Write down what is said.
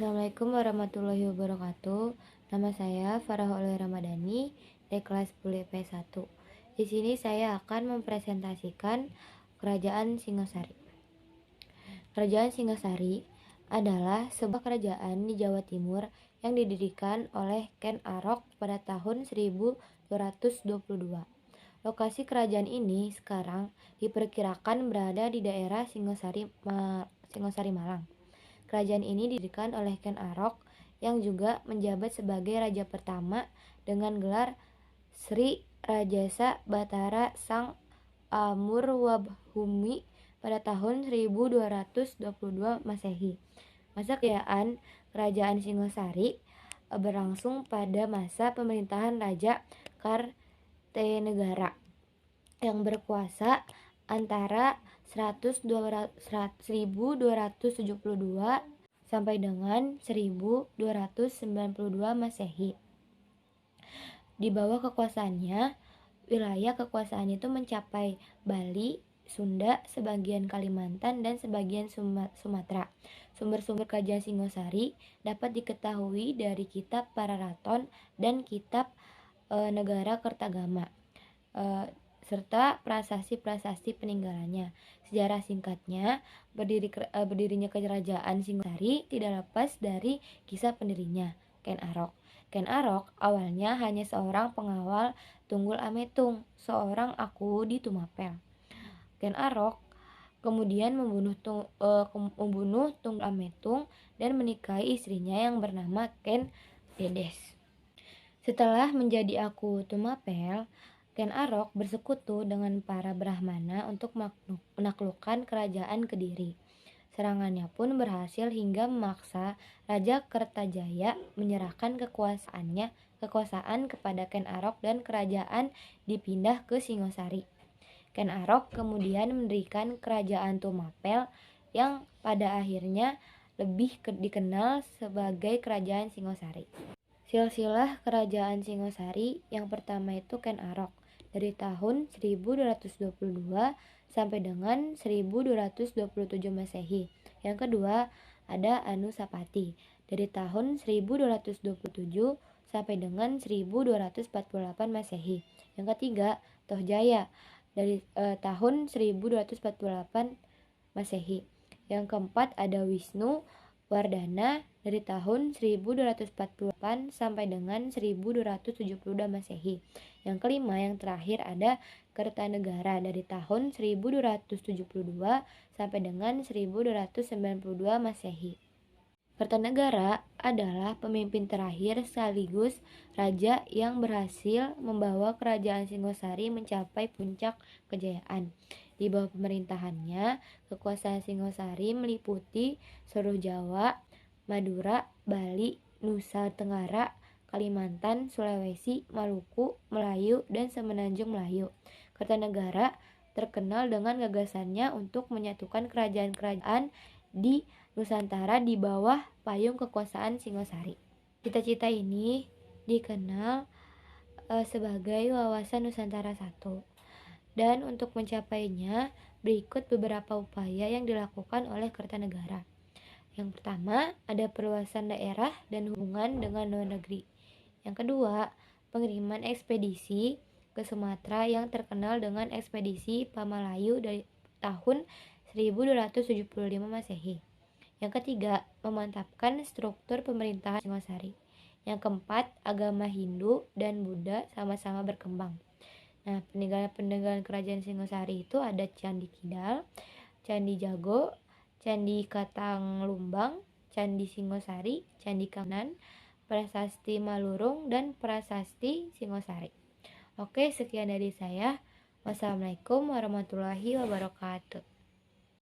Assalamualaikum warahmatullahi wabarakatuh. Nama saya Farah Oleh Ramadhani dari kelas 10 IP1. Di sini saya akan mempresentasikan Kerajaan Singasari. Kerajaan Singasari adalah sebuah kerajaan di Jawa Timur yang didirikan oleh Ken Arok pada tahun 1222. Lokasi kerajaan ini sekarang diperkirakan berada di daerah Singosari Malang. Kerajaan ini didirikan oleh Ken Arok yang juga menjabat sebagai raja pertama dengan gelar Sri Rajasa Batara Sang Amurwabhumi pada tahun 1222 Masehi. Masa kejayaan Kerajaan Singosari berlangsung pada masa pemerintahan Raja Kartanegara yang berkuasa antara 1272 sampai dengan 1292 Masehi. Di bawah kekuasaannya, wilayah kekuasaan itu mencapai Bali, Sunda, sebagian Kalimantan, dan sebagian Sumatera. Sumber-sumber kerajaan Singosari dapat diketahui dari kitab Pararaton dan kitab Negara Kertagama, serta prasasti-prasasti peninggalannya. Sejarah singkatnya, berdirinya kerajaan Singosari tidak lepas dari kisah pendirinya, Ken Arok. Ken Arok awalnya hanya seorang pengawal Tunggul Ametung, seorang aku di Tumapel. Ken Arok kemudian membunuh Tunggul Ametung dan menikahi istrinya yang bernama Ken Dedes. Setelah menjadi aku Tumapel, Ken Arok bersekutu dengan para Brahmana untuk menaklukkan kerajaan Kediri. Serangannya pun berhasil hingga memaksa Raja Kertajaya menyerahkan kekuasaan kepada Ken Arok dan kerajaan dipindah ke Singosari. Ken Arok kemudian mendirikan kerajaan Tumapel yang pada akhirnya lebih dikenal sebagai kerajaan Singosari. Silsilah kerajaan Singosari yang pertama itu Ken Arok dari tahun 1222 sampai dengan 1227 Masehi. Yang kedua ada Anusapati dari tahun 1227 sampai dengan 1248 Masehi. Yang ketiga Tohjaya dari tahun 1248 Masehi. Yang keempat ada Wisnu Wardana dari tahun 1248 sampai dengan 1272 Masehi. Yang kelima yang terakhir ada Kertanegara dari tahun 1272 sampai dengan 1292 Masehi. Kertanegara adalah pemimpin terakhir sekaligus raja yang berhasil membawa kerajaan Singosari mencapai puncak kejayaan. Di bawah pemerintahannya, kekuasaan Singosari meliputi seluruh Jawa, Madura, Bali, Nusa Tenggara, Kalimantan, Sulawesi, Maluku, Melayu, dan Semenanjung Melayu. Kertanegara terkenal dengan gagasannya untuk menyatukan kerajaan-kerajaan di Nusantara di bawah payung kekuasaan Singosari. Cita-cita ini dikenal sebagai Wawasan Nusantara I. Dan untuk mencapainya, berikut beberapa upaya yang dilakukan oleh Kertanegara. Yang pertama, ada perluasan daerah dan hubungan dengan luar negeri. Yang kedua, pengiriman ekspedisi ke Sumatera yang terkenal dengan ekspedisi Pamalayu dari tahun 1275 Masehi. Yang ketiga, memantapkan struktur pemerintahan Singosari. Yang keempat, agama Hindu dan Buddha sama-sama berkembang. Nah, peninggalan kerajaan Singosari itu ada Candi Kidal, Candi Jago, Candi Katanglumbang, Candi Singosari, Candi Kanan, Prasasti Malurung, dan Prasasti Singosari. Oke, sekian dari saya. Wassalamualaikum warahmatullahi wabarakatuh.